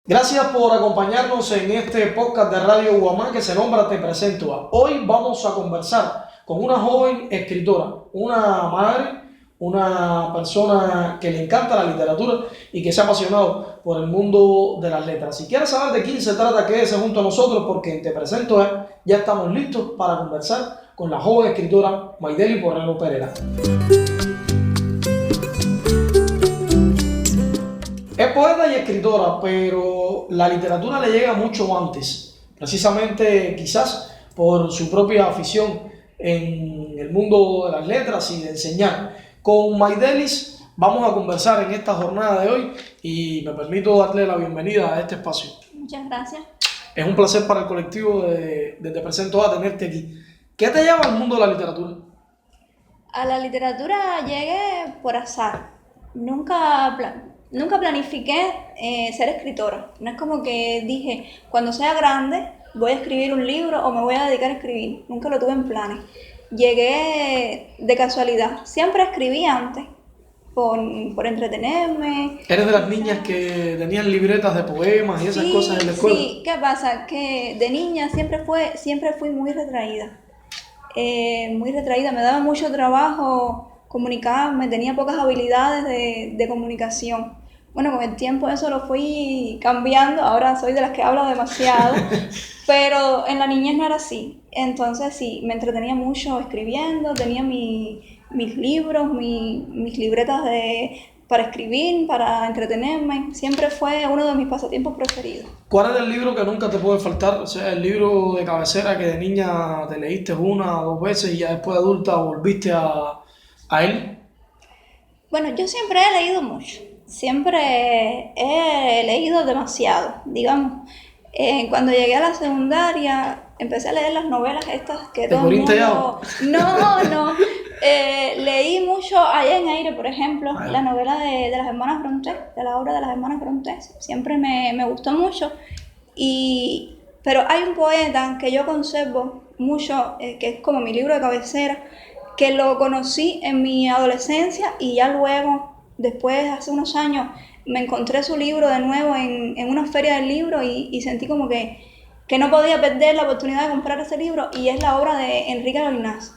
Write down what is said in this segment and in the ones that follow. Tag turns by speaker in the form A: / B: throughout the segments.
A: Gracias por acompañarnos en este podcast de Radio Guamá que se nombra Te Presento A. Hoy vamos a conversar con una joven escritora, una madre, una persona que le encanta la literatura y que se ha apasionado por el mundo de las letras. Si quieres saber de quién se trata, quédese junto a nosotros porque en Te Presento A ya estamos listos para conversar con la joven escritora Maideli Porrero Pereira. Es poeta y escritora, pero la literatura le llega mucho antes, precisamente quizás por su propia afición en el mundo de las letras y de enseñar. Con Maidelis vamos a conversar en esta jornada de hoy y me permito darle la bienvenida a este espacio.
B: Muchas gracias.
A: Es un placer para el colectivo de Te Presento A tenerte aquí. ¿Qué te lleva al mundo de la literatura?
B: A la literatura llegué por azar. Nunca planifiqué ser escritora. No es como que dije, cuando sea grande voy a escribir un libro o me voy a dedicar a escribir. Nunca lo tuve en planes. Llegué de casualidad. Siempre escribí antes, por entretenerme.
A: ¿Eres de las niñas que tenían libretas de poemas y esas cosas en la escuela?
B: Sí, ¿qué pasa? Que de niña siempre fui muy retraída. Me daba mucho trabajo comunicarme, tenía pocas habilidades de comunicación. Bueno, con el tiempo eso lo fui cambiando, ahora soy de las que hablo demasiado, pero en la niñez no era así. Entonces sí, me entretenía mucho escribiendo, tenía mis libros, mis libretas para escribir, para entretenerme. Siempre fue uno de mis pasatiempos preferidos.
A: ¿Cuál es el libro que nunca te puede faltar? O sea, el libro de cabecera que de niña te leíste una o dos veces y ya después de adulta volviste a él.
B: Bueno, yo siempre he leído mucho, siempre he leído demasiado, digamos. Cuando llegué a la secundaria empecé a leer las novelas estas que
A: ¿Te
B: todo el
A: moriste ya?
B: mundo... No. Leí mucho Allá en Aire, por ejemplo, la novela de las hermanas Brontë, de la obra de las hermanas Brontë. Siempre me gustó mucho. Pero hay un poeta que yo conservo mucho, que es como mi libro de cabecera, que lo conocí en mi adolescencia y ya luego, después, hace unos años, me encontré su libro de nuevo en una feria del libro y sentí como que no podía perder la oportunidad de comprar ese libro, y es la obra de Enrique Loinaz.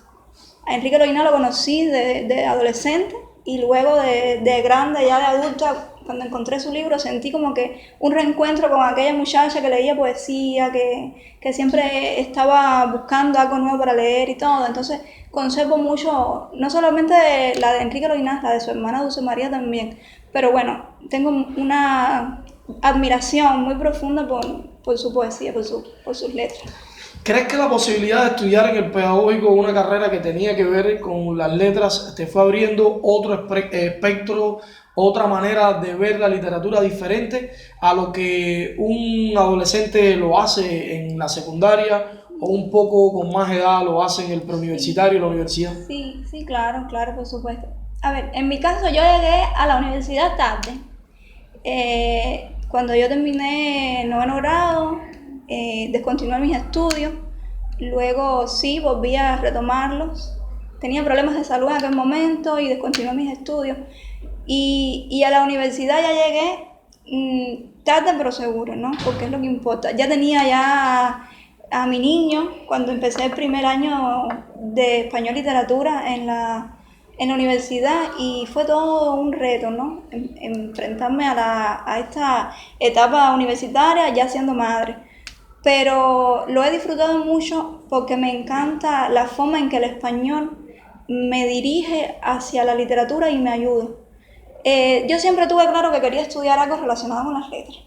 B: A Enrique Loinaz lo conocí de adolescente y luego de grande, ya de adulta, cuando encontré su libro sentí como que un reencuentro con aquella muchacha que leía poesía, que siempre estaba buscando algo nuevo para leer y todo. Entonces conservo mucho, no solamente la de Enrique Loinaz, la de su hermana Dulce María también, pero bueno, tengo una admiración muy profunda por su poesía, por sus letras.
A: ¿Crees que la posibilidad de estudiar en el pedagógico una carrera que tenía que ver con las letras te fue abriendo otro espectro, otra manera de ver la literatura diferente a lo que un adolescente lo hace en la secundaria o un poco con más edad lo hace en el preuniversitario y la universidad?
B: Sí, claro, por supuesto. A ver, en mi caso yo llegué a la universidad tarde. Cuando yo terminé noveno grado, descontinué mis estudios, luego sí volví a retomarlos. Tenía problemas de salud en aquel momento y descontinué mis estudios. Y a la universidad ya llegué tarde pero seguro, ¿no? Porque es lo que importa. Ya tenía a mi niño cuando empecé el primer año de español literatura en la universidad, y fue todo un reto, ¿no? Enfrentarme a esta etapa universitaria ya siendo madre. Pero lo he disfrutado mucho porque me encanta la forma en que el español me dirige hacia la literatura y me ayuda. Yo siempre tuve claro que quería estudiar algo relacionado con las letras.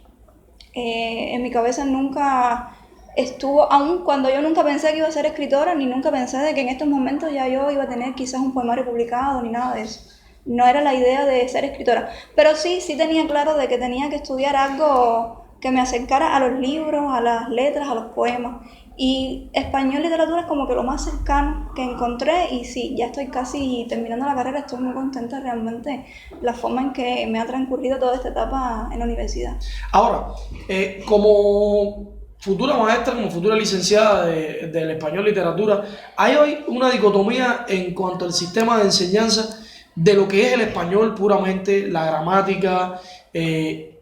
B: En mi cabeza nunca estuvo, aun cuando yo nunca pensé que iba a ser escritora, ni nunca pensé de que en estos momentos ya yo iba a tener quizás un poemario publicado, ni nada de eso. No era la idea de ser escritora, pero sí tenía claro de que tenía que estudiar algo que me acercara a los libros, a las letras, a los poemas. Y español literatura es como que lo más cercano que encontré, y sí, ya estoy casi terminando la carrera, estoy muy contenta realmente la forma en que me ha transcurrido toda esta etapa en la universidad.
A: Ahora, como futura maestra, como futura licenciada del español literatura, hay hoy una dicotomía en cuanto al sistema de enseñanza de lo que es el español puramente, la gramática,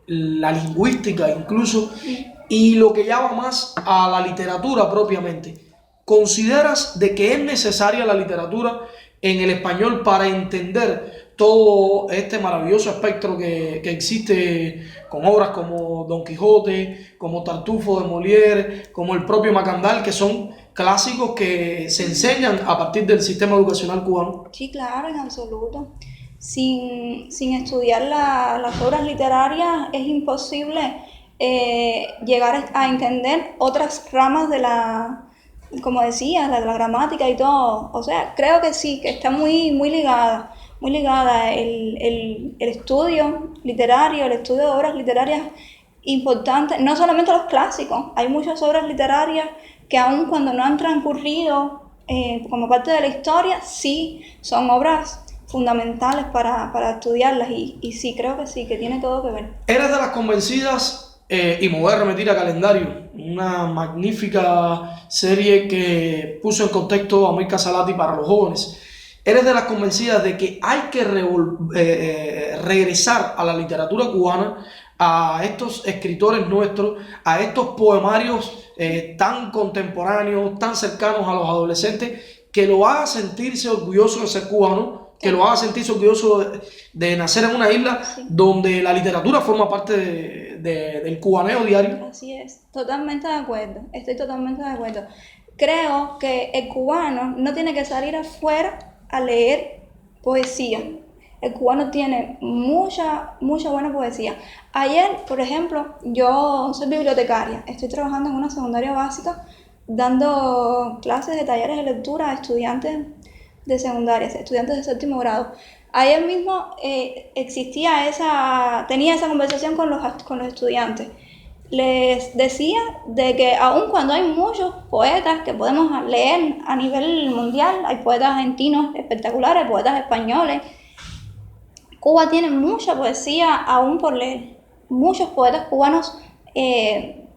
A: la lingüística incluso, y lo que llama más a la literatura propiamente. ¿Consideras de que es necesaria la literatura en el español para entender todo este maravilloso espectro que existe con obras como Don Quijote, como Tartufo de Molière, como el propio Macandal, que son clásicos que se enseñan a partir del sistema educacional cubano?
B: Sí, claro, en absoluto. Sin estudiar las obras literarias es imposible llegar a entender otras ramas de como decías, de la gramática y todo. O sea, creo que sí, que está muy ligada el estudio literario, el estudio de obras literarias importantes, no solamente los clásicos, hay muchas obras literarias que aun cuando no han transcurrido como parte de la historia, sí son obras fundamentales para estudiarlas y sí, creo que sí, que tiene todo que ver.
A: ¿Eres de las convencidas, y me voy a remitir a Calendario, una magnífica serie que puso en contexto a Amílcar Salati para los jóvenes? ¿Eres de las convencidas de que hay que regresar a la literatura cubana, a estos escritores nuestros, a estos poemarios tan contemporáneos, tan cercanos a los adolescentes, que lo haga sentirse orgulloso de ser cubano, que lo haga sentirse orgulloso de nacer en una isla donde la literatura forma parte del cubaneo diario?
B: Así es, totalmente de acuerdo, estoy totalmente de acuerdo. Creo que el cubano no tiene que salir afuera a leer poesía. El cubano tiene mucha buena poesía. Ayer, por ejemplo, yo soy bibliotecaria, estoy trabajando en una secundaria básica dando clases de talleres de lectura a estudiantes de secundaria, estudiantes de séptimo grado. Ayer mismo tenía esa conversación con los estudiantes. Les decía de que aun cuando hay muchos poetas que podemos leer a nivel mundial, hay poetas argentinos espectaculares, poetas españoles, Cuba tiene mucha poesía aún por leer, muchos poetas cubanos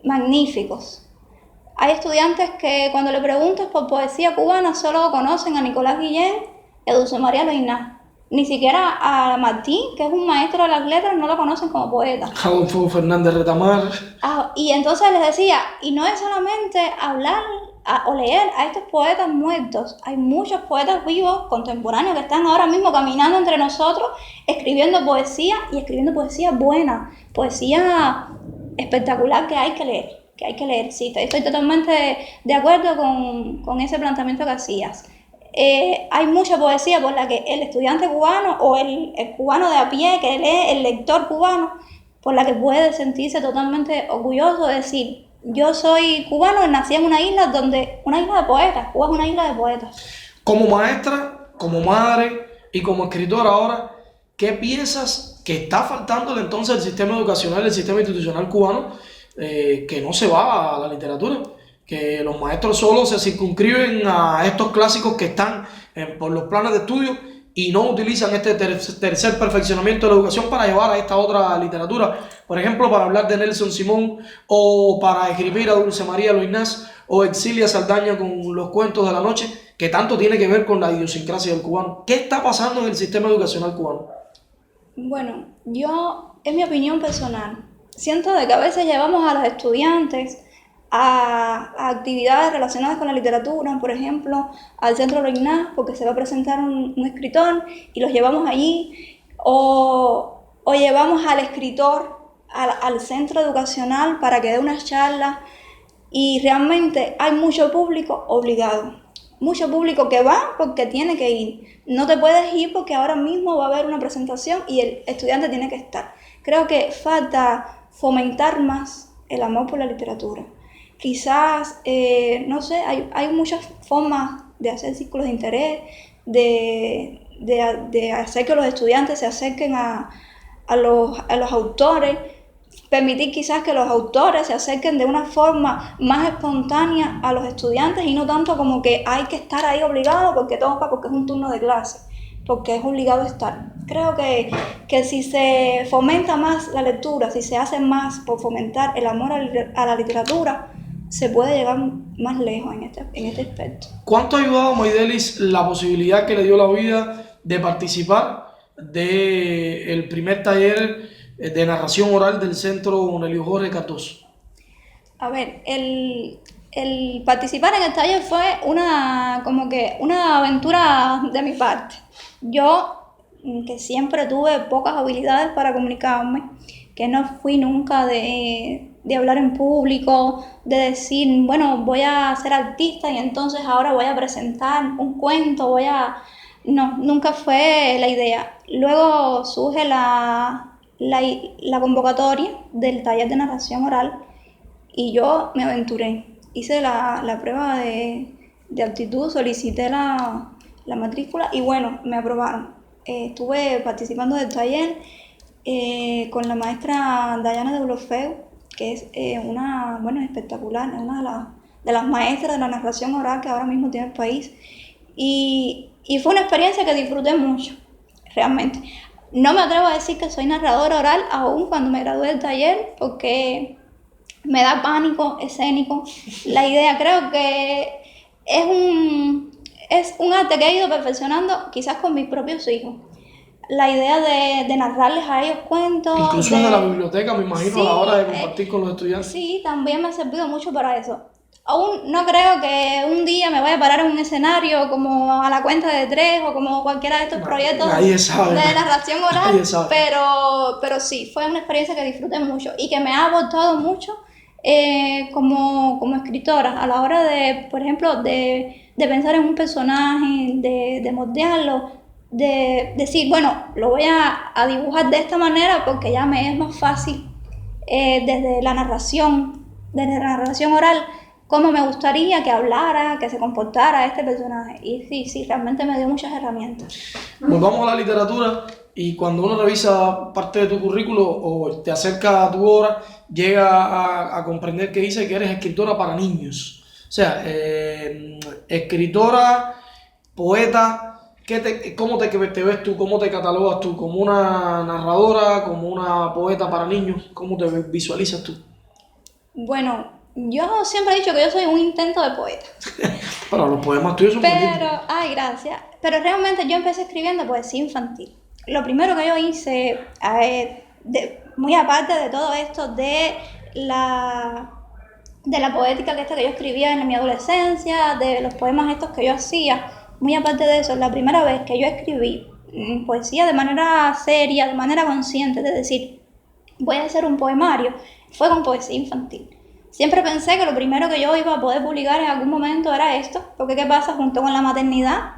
B: magníficos. Hay estudiantes que cuando le preguntas por poesía cubana solo conocen a Nicolás Guillén y a Dulce María Loinás. Ni siquiera a Martín, que es un maestro de las letras, no lo conocen como poeta.
A: Adolfo Fernández Retamar.
B: Y entonces les decía, y no es solamente hablar o leer a estos poetas muertos, hay muchos poetas vivos, contemporáneos, que están ahora mismo caminando entre nosotros, escribiendo poesía y escribiendo poesía buena, poesía espectacular que hay que leer. Sí, estoy totalmente de acuerdo con ese planteamiento que hacías. Hay mucha poesía por la que el estudiante cubano o el cubano de a pie que lee, el lector cubano, por la que puede sentirse totalmente orgulloso de decir, yo soy cubano y nací en una isla de poetas. Cuba es una isla de poetas.
A: Como maestra, como madre y como escritora ahora, ¿qué piensas que está faltándole entonces al sistema educacional, el sistema institucional cubano, que no se va a la literatura? Que los maestros solo se circunscriben a estos clásicos que están por los planes de estudio y no utilizan este tercer perfeccionamiento de la educación para llevar a esta otra literatura. Por ejemplo, para hablar de Nelson Simón, o para escribir a Dulce María Loinás, o Exilia Saldaña con los cuentos de la noche, que tanto tiene que ver con la idiosincrasia del cubano. ¿Qué está pasando en el sistema educacional cubano?
B: Bueno, en mi opinión personal, siento de que a veces llevamos a los estudiantes a actividades relacionadas con la literatura, por ejemplo, al Centro Loinás, porque se va a presentar un escritor y los llevamos allí, o llevamos al escritor al centro educacional para que dé unas charlas, y realmente hay mucho público obligado, mucho público que va porque tiene que ir. No te puedes ir porque ahora mismo va a haber una presentación y el estudiante tiene que estar. Creo que falta fomentar más el amor por la literatura. Quizás, no sé, hay muchas formas de hacer círculos de interés, de hacer que los estudiantes se acerquen a los autores, permitir quizás que los autores se acerquen de una forma más espontánea a los estudiantes y no tanto como que hay que estar ahí obligado porque es un turno de clase, porque es obligado estar. Creo que si se fomenta más la lectura, si se hace más por fomentar el amor a la literatura, se puede llegar más lejos en este aspecto.
A: ¿Cuánto ha ayudado a Maidelis la posibilidad que le dio la vida de participar del primer taller de narración oral del Centro Nelio Jorge Cardoso?
B: A ver, el participar en el taller fue como que una aventura de mi parte. Yo, que siempre tuve pocas habilidades para comunicarme, que no fui nunca de hablar en público, de decir, bueno, voy a ser artista y entonces ahora voy a presentar un cuento, No, nunca fue la idea. Luego surge la convocatoria del taller de narración oral y yo me aventuré. Hice la prueba de aptitud, solicité la matrícula y bueno, me aprobaron. Estuve participando del taller con la maestra Dayana de Blofeu, que es espectacular, es una de las maestras de la narración oral que ahora mismo tiene el país. Y fue una experiencia que disfruté mucho, realmente. No me atrevo a decir que soy narradora oral aún cuando me gradué del taller, porque me da pánico escénico. La idea, creo que es un arte que he ido perfeccionando quizás con mis propios hijos. La idea de narrarles a ellos cuentos.
A: Incluso de la biblioteca, me imagino,
B: Sí,
A: a la hora de compartir con los estudiantes.
B: Sí, también me ha servido mucho para eso. Aún no creo que un día me vaya a parar en un escenario como A la cuenta de tres o como cualquiera de estos proyectos de narración oral, pero sí, fue una experiencia que disfruté mucho y que me ha aportado mucho como escritora a la hora de, por ejemplo, de pensar en un personaje, de moldearlo, de decir, bueno, lo voy a dibujar de esta manera porque ya me es más fácil desde la narración oral, cómo me gustaría que hablara, que se comportara este personaje. Y sí, realmente me dio muchas herramientas.
A: Volvamos a la literatura y cuando uno revisa parte de tu currículo o te acerca a tu obra, llega a comprender que dice que eres escritora para niños. O sea, escritora, poeta. ¿Cómo te ves tú? ¿Cómo te catalogas tú? ¿Como una narradora? ¿Como una poeta para niños? ¿Cómo te visualizas tú?
B: Bueno, yo siempre he dicho que yo soy un intento de poeta.
A: Pero los poemas tuyos son muy lindos.
B: Ay, gracias. Pero realmente yo empecé escribiendo poesía infantil. Lo primero que yo hice, muy aparte de todo esto, de la poética que yo escribía en mi adolescencia, de los poemas estos que yo hacía, muy aparte de eso, la primera vez que yo escribí poesía de manera seria, de manera consciente, de decir, voy a hacer un poemario, fue con poesía infantil. Siempre pensé que lo primero que yo iba a poder publicar en algún momento era esto, porque ¿qué pasa? Junto con la maternidad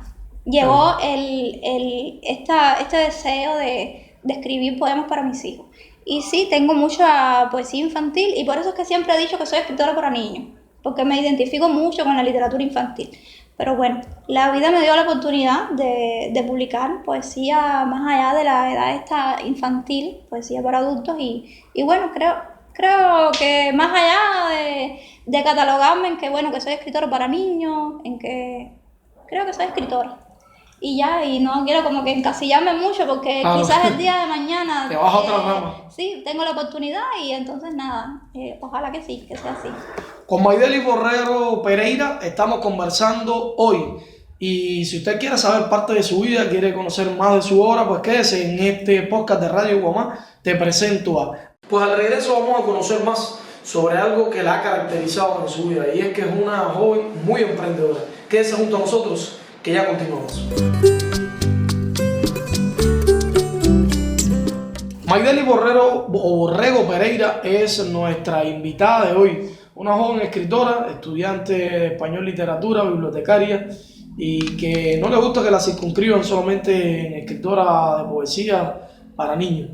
B: llegó este deseo de escribir poemas para mis hijos. Y sí, tengo mucha poesía infantil y por eso es que siempre he dicho que soy escritora para niños, porque me identifico mucho con la literatura infantil. Pero bueno, la vida me dio la oportunidad de publicar poesía más allá de la edad esta infantil, poesía para adultos y bueno, creo que más allá de catalogarme en que bueno, que soy escritora para niños, en que creo que soy escritora. Y ya, y no quiero como que encasillarme mucho porque quizás el día de mañana
A: te vas a otra rama.
B: Sí, tengo la oportunidad y entonces nada, ojalá que sí, que sea así.
A: Con Maideli Borrero Pereira estamos conversando hoy y si usted quiere saber parte de su vida, quiere conocer más de su obra, pues quédese en este podcast de Radio Guamá, Te Presento a. Pues al regreso vamos a conocer más sobre algo que la ha caracterizado en su vida y es que es una joven muy emprendedora. Quédese junto a nosotros que ya continuamos. Maideli Borrego Pereira es nuestra invitada de hoy, una joven escritora, estudiante de español literatura, bibliotecaria y que no le gusta que la circunscriban solamente en escritora de poesía para niños.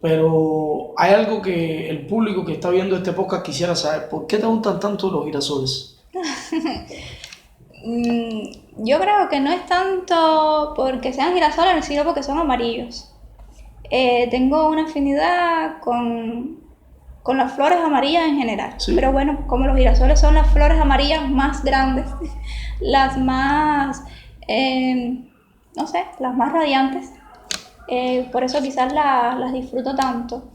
A: Pero hay algo que el público que está viendo este podcast quisiera saber. ¿Por qué te gustan tanto los girasoles?
B: Yo creo que no es tanto porque sean girasoles, sino porque son amarillos. Tengo una afinidad con las flores amarillas en general. ¿Sí? Pero bueno, como los girasoles son las flores amarillas más grandes, las más, no sé, las más radiantes. Por eso quizás las disfruto tanto.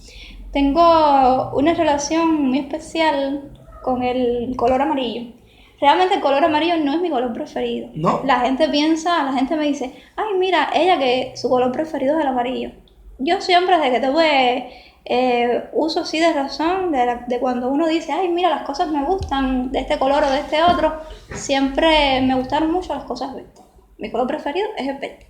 B: Tengo una relación muy especial con el color amarillo. Realmente el color amarillo no es mi color preferido.
A: ¿No?
B: La gente me dice, ay mira, ella que su color preferido es el amarillo. Yo siempre desde que tuve uso sí de razón, de cuando uno dice, ay, mira, las cosas me gustan de este color o de este otro, siempre me gustaron mucho las cosas verdes. Mi color preferido es el verde.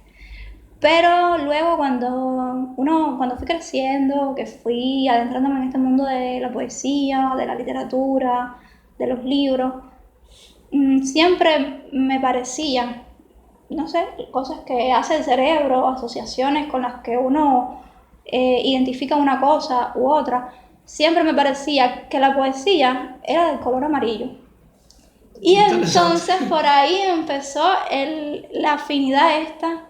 B: Pero luego cuando fui creciendo, que fui adentrándome en este mundo de la poesía, de la literatura, de los libros, siempre me parecía, no sé, cosas que hace el cerebro, asociaciones con las que uno identifica una cosa u otra, siempre me parecía que la poesía era del color amarillo. Y entonces por ahí empezó la afinidad esta,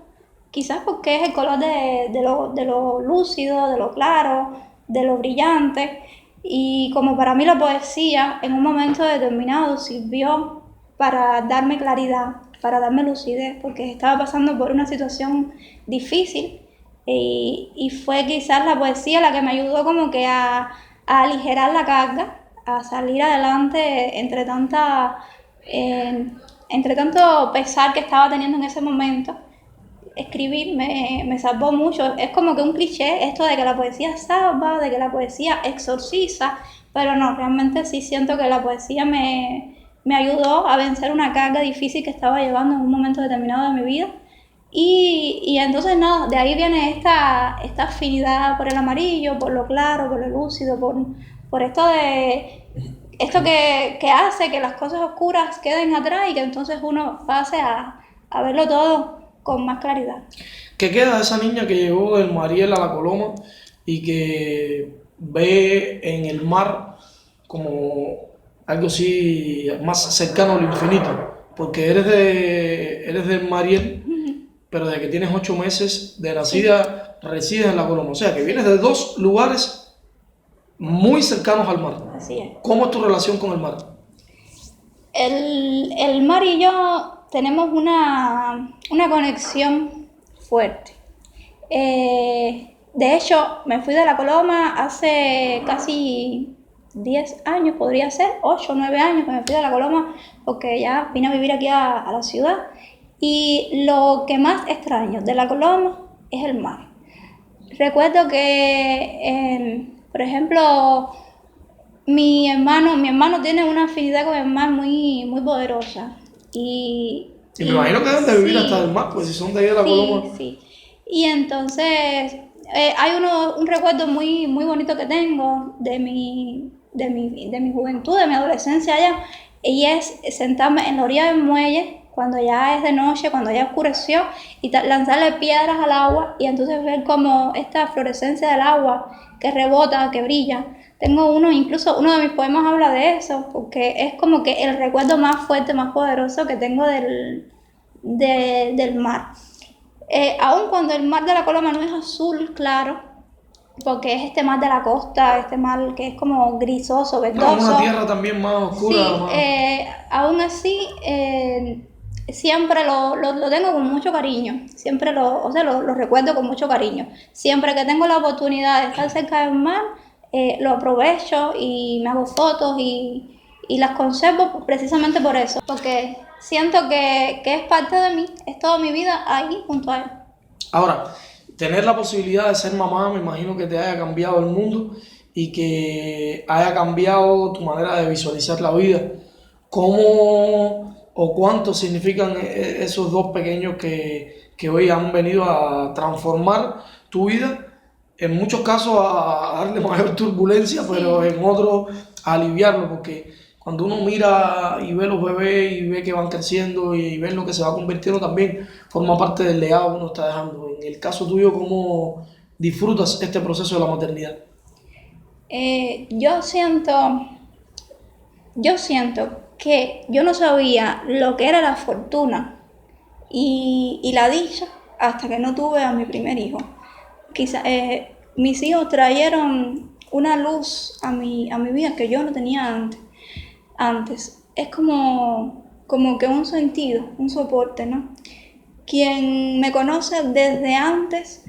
B: quizás porque es el color de lo lúcido, de lo claro, de lo brillante. Y como para mí la poesía en un momento determinado sirvió para darme claridad, para darme lucidez, porque estaba pasando por una situación difícil y fue quizás la poesía la que me ayudó como que a aligerar la carga, a salir adelante entre tanto pesar que estaba teniendo en ese momento. Escribir me salvó mucho. Es como que un cliché esto de que la poesía salva, de que la poesía exorciza, pero no, realmente sí siento que la poesía me ayudó a vencer una carga difícil que estaba llevando en un momento determinado de mi vida. Y entonces no, de ahí viene esta afinidad por el amarillo, por lo claro, por lo lúcido, por esto que hace que las cosas oscuras queden atrás y que entonces uno pase a verlo todo con más claridad.
A: ¿Qué queda de esa niña que llegó del Mariel a la Coloma y que ve en el mar como algo así más cercano al infinito? Porque eres del Mariel, pero desde que tienes 8 meses de nacida resides en la Coloma. O sea, que vienes de 2 lugares muy cercanos al mar.
B: Así es.
A: ¿Cómo es tu relación con el mar?
B: El mar y yo tenemos una conexión fuerte. De hecho, me fui de la Coloma hace casi 10 años, podría ser, 8 o 9 años que me fui de la Coloma porque ya vine a vivir aquí a la ciudad. Y lo que más extraño de la Coloma es el mar. Recuerdo que, por ejemplo, mi hermano tiene una afinidad con el mar muy, muy poderosa.
A: Y me imagino que deben de vivir hasta el mar, pues si son de ahí de la Coloma.
B: Sí. Y entonces hay un recuerdo muy, muy bonito que tengo de mi juventud, de mi adolescencia allá, y es sentarme en la orilla del muelle cuando ya es de noche, cuando ya oscureció, y lanzarle piedras al agua y entonces ver como esta fluorescencia del agua que rebota, que brilla. Incluso uno de mis poemas habla de eso, porque es como que el recuerdo más fuerte, más poderoso que tengo del mar. Aun cuando el mar de la Coloma no es azul claro, porque es este mar de la costa, este mar que es como grisoso, verdoso.
A: Una tierra también más oscura.
B: Sí, aún así, siempre lo tengo con mucho cariño, siempre lo recuerdo con mucho cariño. Siempre que tengo la oportunidad de estar cerca del mar, lo aprovecho y me hago fotos y las conservo precisamente por eso, porque siento que es parte de mí, es toda mi vida ahí junto a él.
A: Ahora, tener la posibilidad de ser mamá, me imagino que te haya cambiado el mundo y que haya cambiado tu manera de visualizar la vida. ¿Cómo o cuánto significan esos 2 pequeños que hoy han venido a transformar tu vida? En muchos casos a darle mayor turbulencia, sí, pero en otros a aliviarlo, porque cuando uno mira y ve los bebés y ve que van creciendo y ve lo que se va convirtiendo, también forma parte del legado que uno está dejando. En el caso tuyo, ¿cómo disfrutas este proceso de la maternidad?
B: Yo siento que yo no sabía lo que era la fortuna y la dicha hasta que no tuve a mi primer hijo. Quizá, mis hijos trajeron una luz a mi vida que yo no tenía antes. Es como que un sentido, un soporte, ¿no? Quien me conoce desde antes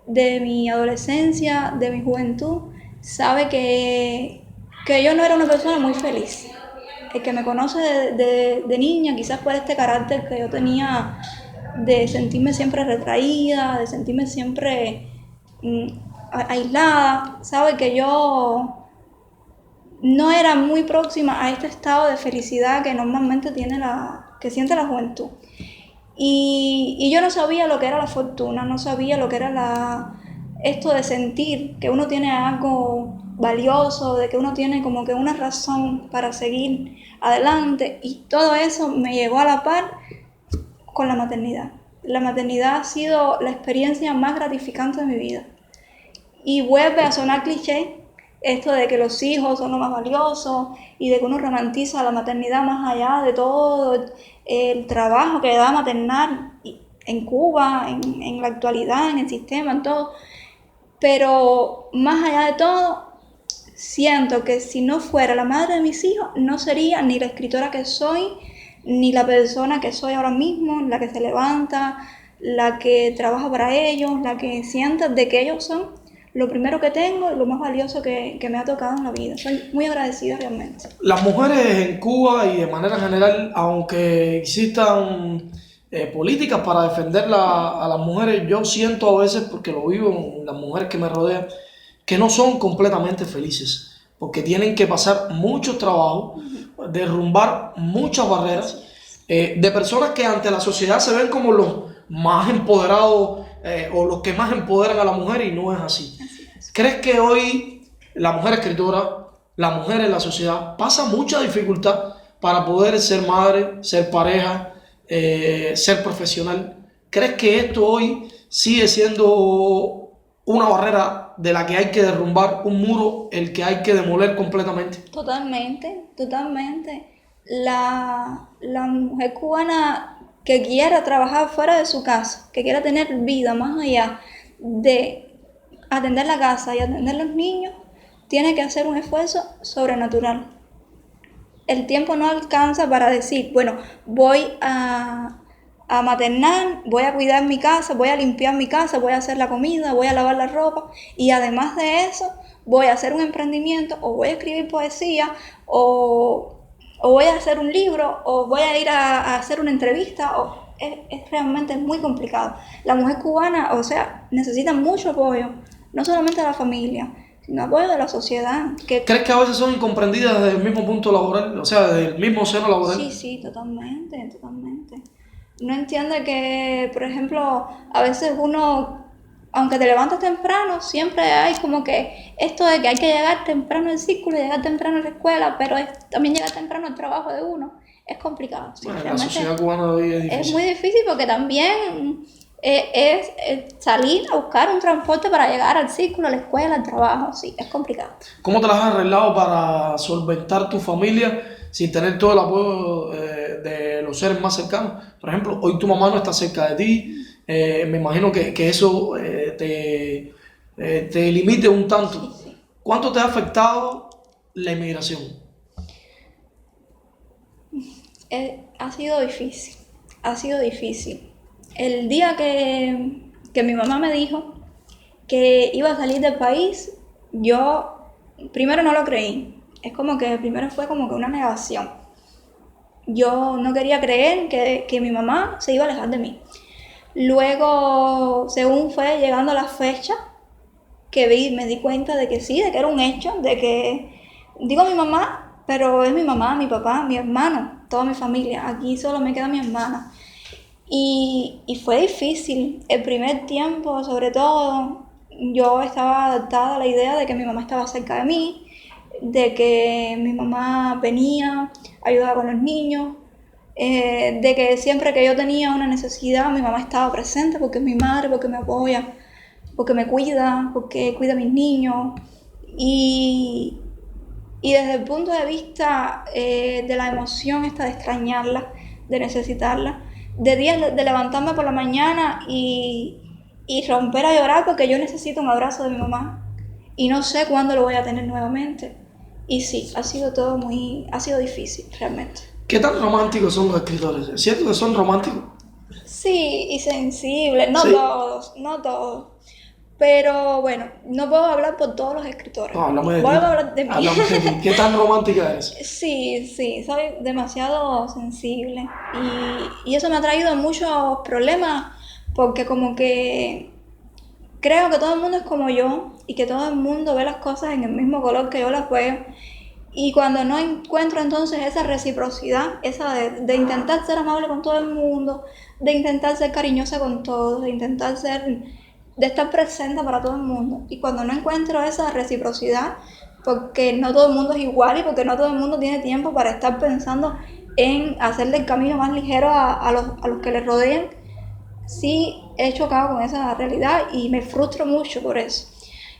B: de mi adolescencia, de mi juventud, sabe que yo no era una persona muy feliz. El que me conoce de niña, quizás por este carácter que yo tenía de sentirme siempre retraída, de sentirme siempre aislada, sabe que yo no era muy próxima a este estado de felicidad que normalmente que siente la juventud. Y yo no sabía lo que era la fortuna, no sabía lo que era esto de sentir que uno tiene algo valioso, de que uno tiene como que una razón para seguir adelante, y todo eso me llegó a la par con la maternidad. La maternidad ha sido la experiencia más gratificante de mi vida. Y vuelve a sonar cliché esto de que los hijos son lo más valioso y de que uno romantiza la maternidad más allá de todo el trabajo que da maternal en Cuba, en la actualidad, en el sistema, en todo. Pero más allá de todo, siento que si no fuera la madre de mis hijos, no sería ni la escritora que soy, ni la persona que soy ahora mismo, la que se levanta, la que trabaja para ellos, la que siente de que ellos son lo primero que tengo y lo más valioso que me ha tocado en la vida. Soy muy agradecida realmente.
A: Las mujeres en Cuba y de manera general, aunque existan políticas para defender a las mujeres, yo siento a veces, porque lo vivo en las mujeres que me rodean, que no son completamente felices, porque tienen que pasar mucho trabajo, derrumbar muchas barreras, de personas que ante la sociedad se ven como los más empoderados o los que más empoderan a la mujer, y no es así. ¿Crees que hoy la mujer escritora, la mujer en la sociedad, pasa mucha dificultad para poder ser madre, ser pareja, ser profesional? ¿Crees que esto hoy sigue siendo una barrera de la que hay que derrumbar, un muro el que hay que demoler completamente?
B: Totalmente, totalmente. La mujer cubana que quiera trabajar fuera de su casa, que quiera tener vida más allá de atender la casa y atender los niños, tiene que hacer un esfuerzo sobrenatural. El tiempo no alcanza para decir, bueno, voy a maternar, voy a cuidar mi casa, voy a limpiar mi casa, voy a hacer la comida, voy a lavar la ropa, y además de eso voy a hacer un emprendimiento, o voy a escribir poesía, o voy a hacer un libro, o voy a ir a hacer una entrevista. Es realmente muy complicado. La mujer cubana, o sea, necesita mucho apoyo, no solamente de la familia, sino apoyo de la sociedad.
A: ¿Crees que a veces son incomprendidas desde el mismo punto laboral, o sea, desde el mismo seno laboral?
B: Sí, totalmente, totalmente. No entiende que, por ejemplo, a veces uno, aunque te levantas temprano, siempre hay como que esto de que hay que llegar temprano al círculo, llegar temprano a la escuela, pero también llegar temprano al trabajo de uno. Es complicado. Sí,
A: bueno, la sociedad cubana de hoy es difícil.
B: Es muy difícil porque también es salir a buscar un transporte para llegar al círculo, a la escuela, al trabajo. Sí, es complicado.
A: ¿Cómo te las has arreglado para solventar tu familia sin tener todo el apoyo de los seres más cercanos? Por ejemplo, hoy tu mamá no está cerca de ti. Me imagino que eso te limite un tanto.
B: Sí.
A: ¿Cuánto te ha afectado la inmigración?
B: Ha sido difícil, ha sido difícil. El día que mi mamá me dijo que iba a salir del país, yo primero no lo creí. Es como que primero fue como que una negación. Yo no quería creer que mi mamá se iba a alejar de mí. Luego, según fue llegando la fecha, me di cuenta de que sí, de que era un hecho, de que, digo mi mamá, pero es mi mamá, mi papá, mi hermano, toda mi familia. Aquí solo me queda mi hermana. Y fue difícil. El primer tiempo, sobre todo, yo estaba adaptada a la idea de que mi mamá estaba cerca de mí, de que mi mamá venía, ayudaba con los niños, de que siempre que yo tenía una necesidad, mi mamá estaba presente porque es mi madre, porque me apoya, porque me cuida, porque cuida a mis niños. Y desde el punto de vista de la emoción esta de extrañarla, de necesitarla, de días de levantarme por la mañana y romper a llorar porque yo necesito un abrazo de mi mamá y no sé cuándo lo voy a tener nuevamente. Y sí, ha sido difícil realmente.
A: ¿Qué tan románticos son los escritores? ¿Es cierto que son románticos?
B: Sí, y sensibles, no
A: Sí.
B: todos. Pero bueno, no puedo hablar por todos los escritores.
A: No, háblame de
B: Voy
A: ti.
B: a hablar de mí.
A: Háblame de ti. ¿Qué tan romántica eres?
B: Sí, soy demasiado sensible y eso me ha traído muchos problemas porque como que creo que todo el mundo es como yo y que todo el mundo ve las cosas en el mismo color que yo las veo. Y cuando no encuentro entonces esa reciprocidad, esa de intentar ser amable con todo el mundo, de intentar ser cariñosa con todos, de estar presente para todo el mundo. Y cuando no encuentro esa reciprocidad, porque no todo el mundo es igual y porque no todo el mundo tiene tiempo para estar pensando en hacerle el camino más ligero a los que le rodean, sí he chocado con esa realidad y me frustro mucho por eso.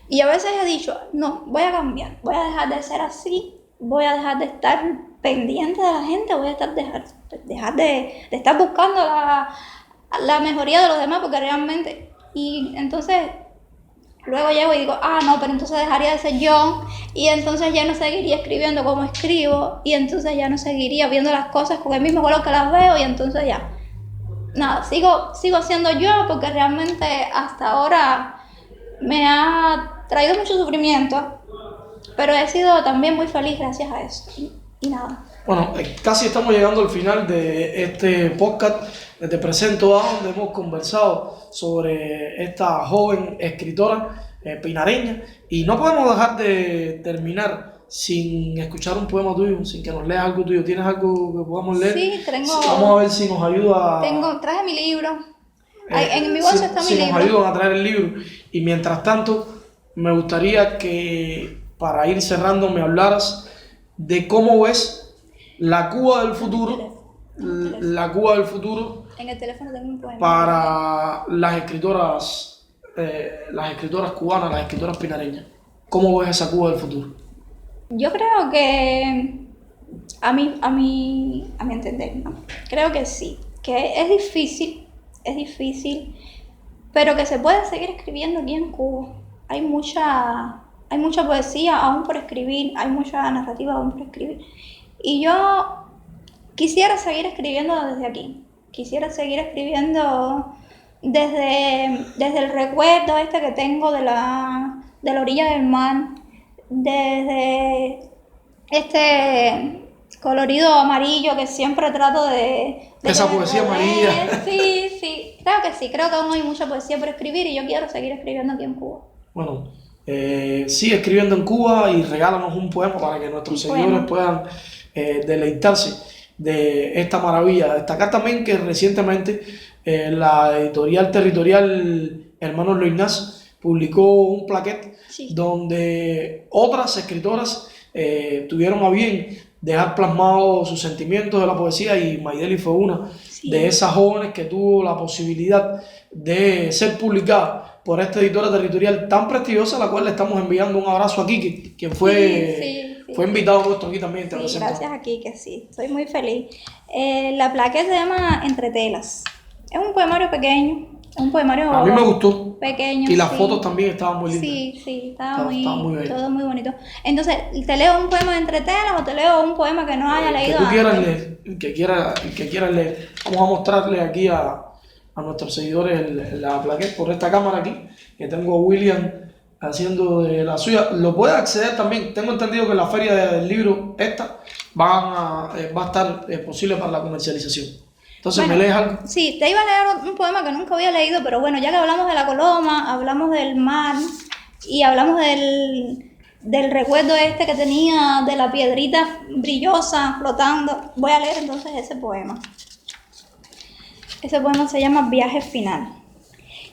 B: Y a veces he dicho, no, voy a cambiar, voy a dejar de ser así, voy a dejar de estar pendiente de la gente, voy a dejar de estar buscando la mejoría de los demás, porque realmente, y entonces luego llego y digo, no, pero entonces dejaría de ser yo, y entonces ya no seguiría escribiendo como escribo, y entonces ya no seguiría viendo las cosas con el mismo color que las veo, y entonces ya, nada, sigo siendo yo, porque realmente hasta ahora me ha traído mucho sufrimiento, pero he sido también muy feliz gracias a eso. Y nada.
A: Bueno, casi estamos llegando al final de este podcast de Te Presento A, donde hemos conversado sobre esta joven escritora pinareña, y no podemos dejar de terminar sin escuchar un poema tuyo, sin que nos leas algo tuyo. ¿Tienes algo que podamos leer?
B: Sí,
A: Vamos a ver si nos ayuda.
B: Traje mi libro. En mi bolsa está mi libro.
A: Si nos ayudan a traer el libro. Y mientras tanto, me gustaría que, para ir cerrando, me hablaras de cómo ves la Cuba del futuro. La Cuba del futuro.
B: En el teléfono tengo un poema.
A: Para las escritoras cubanas, las escritoras pinareñas. ¿Cómo ves esa Cuba del futuro?
B: Yo creo que, a mi entender, ¿no? Creo que sí, que es difícil, pero que se puede seguir escribiendo aquí en Cuba. Hay mucha poesía aún por escribir, hay mucha narrativa aún por escribir. Y yo quisiera seguir escribiendo desde aquí, quisiera seguir escribiendo desde el recuerdo que tengo de la orilla del mar, desde este colorido amarillo que siempre trato de
A: esa poesía amarilla.
B: Sí, creo que aún hay mucha poesía por escribir y yo quiero seguir escribiendo aquí en Cuba.
A: Bueno, sigue escribiendo en Cuba y regálanos un poema para que nuestros seguidores puedan deleitarse de esta maravilla. Destacar también que recientemente la editorial territorial Hermanos Loinás publicó un plaquet donde otras escritoras tuvieron a bien dejar plasmados sus sentimientos de la poesía, y Maideli fue una de esas jóvenes que tuvo la posibilidad de ser publicada por esta editora territorial tan prestigiosa, a la cual le estamos enviando un abrazo a Kiki, quien fue invitado nuestro aquí también.
B: Gracias a Kiki, sí, estoy muy feliz. La plaqueta se llama Entre Telas. Es un poemario pequeño, un poemario
A: a mí me gustó
B: pequeño,
A: y las fotos también estaban muy lindas.
B: Estaba muy bien. Todo muy bonito. Entonces, ¿te leo un poema de Entre Telas o te leo un poema que no haya leído
A: que tú quieras leer, el que quieras leer. Vamos a mostrarle aquí a nuestros seguidores la plaqueta por esta cámara aquí, que tengo a William haciendo de la suya. Lo puedes acceder también. Tengo entendido que en la feria del libro va a estar posible para la comercialización. Entonces, ¿me lees algo?
B: Sí, te iba a leer un poema que nunca había leído, pero bueno, ya que hablamos de la coloma, hablamos del mar y hablamos del recuerdo que tenía de la piedrita brillosa flotando, voy a leer entonces ese poema. Ese poema se llama Viaje Final.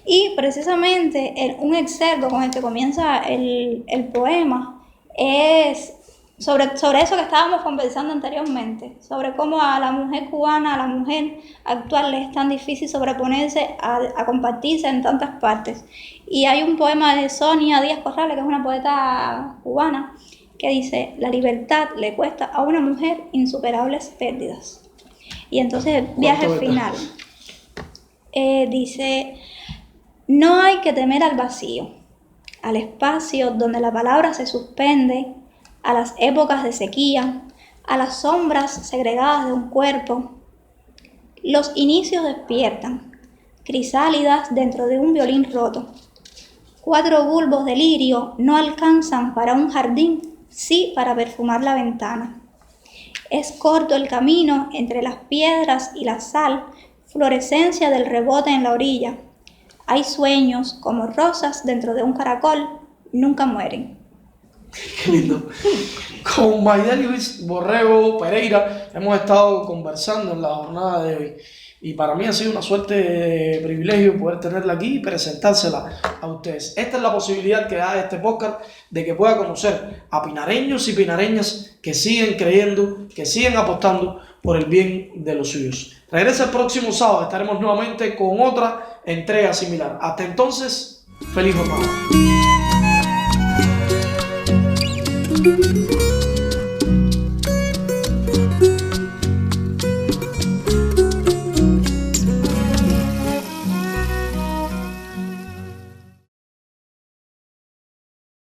B: Y precisamente un excerto con el que comienza el poema es sobre eso que estábamos conversando anteriormente, sobre cómo a la mujer cubana, a la mujer actual le es tan difícil sobreponerse a compartirse en tantas partes. Y hay un poema de Sonia Díaz Corrales, que es una poeta cubana, que dice: la libertad le cuesta a una mujer insuperables pérdidas. Y entonces el viaje final dice: no hay que temer al vacío, al espacio donde la palabra se suspende, a las épocas de sequía, a las sombras segregadas de un cuerpo. Los inicios despiertan, crisálidas dentro de un violín roto. 4 bulbos de lirio no alcanzan para un jardín, sí para perfumar la ventana. Es corto el camino entre las piedras y la sal, florescencia del rebote en la orilla. Hay sueños como rosas dentro de un caracol, nunca mueren.
A: Qué lindo. Con Maydelis Borrego Pereira hemos estado conversando en la jornada de hoy. Y para mí ha sido una suerte, privilegio poder tenerla aquí y presentársela a ustedes. Esta es la posibilidad que da este podcast de que pueda conocer a pinareños y pinareñas que siguen creyendo, que siguen apostando por el bien de los suyos. Regresa el próximo sábado, estaremos nuevamente con otra entrega similar. Hasta entonces, feliz jornada.